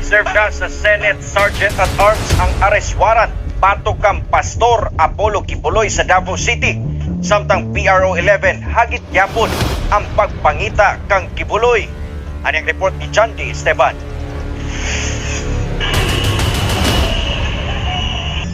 Nag-serve ka sa Senate Sergeant at Arms ang arrest warrant batok kang Pastor Apollo Kibuloy sa Davao City. Samtang PRO 11 hagit yapon ang pagpangita kang Kibuloy. Ano ang report ni John D. Esteban?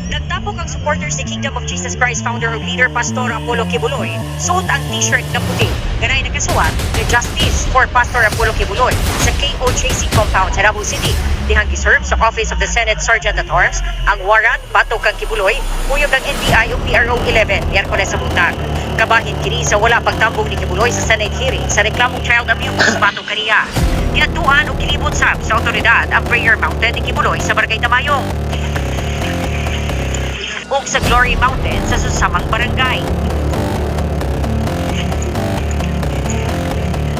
Nagtapok ang supporters ni Kingdom of Jesus Christ founder ug leader Pastor Apollo Kibuloy. Suot ang t-shirt na puti. Ganay nakasuwat na Justice for Pastor Apollo Kibuloy sa KOJC compound sa Davao City. Dihang giserve sa Office of the Senate Sergeant at Arms ang warrant batok kang Kibuloy kuyog ang NBI o PRO 11 Miyerkules sa buntag. Kabahin kini sa wala pagtambong ni Kibuloy sa Senate hearing sa reklamong child abuse batok kaniya. Niadtuan og kilibot sa otoridad ang Prayer Mountain ni Kibuloy sa Barangay Tamayong ug sa Glory Mountain sa susamang barangay.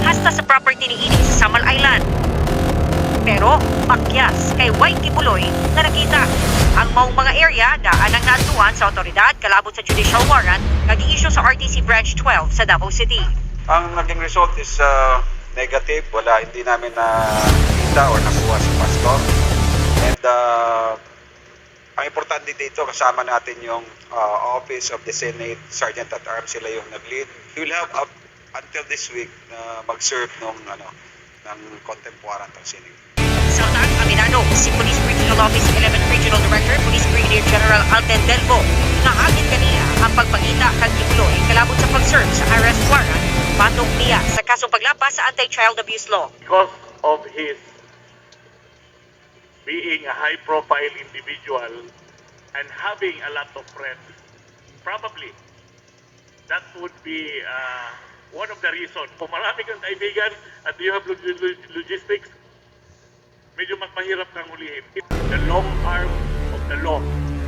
Hasta sa property ni ini sa Samal Island. Pero pakyas kay White Kibuloy na nakita. Ang maong mga area daan ang naatuan sa otoridad kalabot sa judicial warrant kag i-issue sa RTC Branch 12 sa Davao City. Ang naging result is negative. Hindi namin nakita or nakuha si Pastor. And ang importante dito, kasama natin yung Office of the Senate Sergeant at Arms, sila yung nag-lead. We will have up until this week na mag-serve ng contempt warrant ang sining. Samtang aminado si Police Regional Office 11th Regional Director Police Brigadier General Alten Delvo na hagit kanina ang pagpangita kang Kibuloy kalabot sa pag-serve sa arrest warrant batok niya sa kasong paglapas sa anti-child abuse law. Because of his being a high-profile individual and having a lot of friends, probably that would be one of the reasons. Kung marami kang kaibigan at you have logistics, medyo mas mahirap kang hulihin. The long arm of the law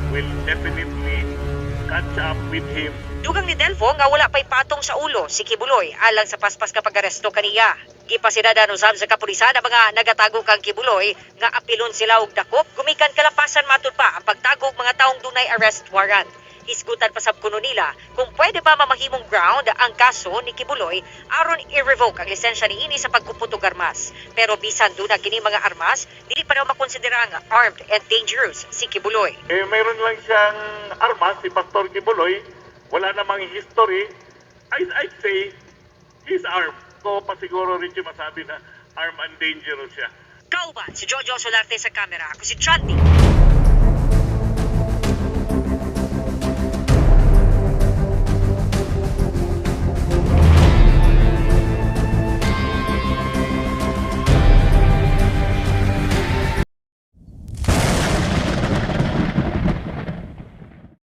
will definitely catch up with him. Dugang ni Delvo nga wala pa'y patong sa ulo si Kibuloy alang sa paspas kapag aresto kaniya. Gipasidada usab sa kapulisan ang mga nagatago kang Kibuloy nga apilon sila og dakop gumikan kalapasan matud pa ang pagtago og mga taong dunay arrest warrant. Hisgutan pa sab kuno nila kung pwede ba mamahimong ground ang kaso ni Kibuloy aron i-revoke ang lisensya niini sa pagkupot og armas. Pero bisan dunay kini mga armas, dili pa daw makonsidera nga armed and dangerous si Kibuloy. Mayroon lang siyang armas, si Pastor Kibuloy. Wala namang history. I'd say he's armed. So pasiguro rin siya masabi na armed and dangerous siya. Kauban si Jojo Solarte sa kamera. Ako si Chanti.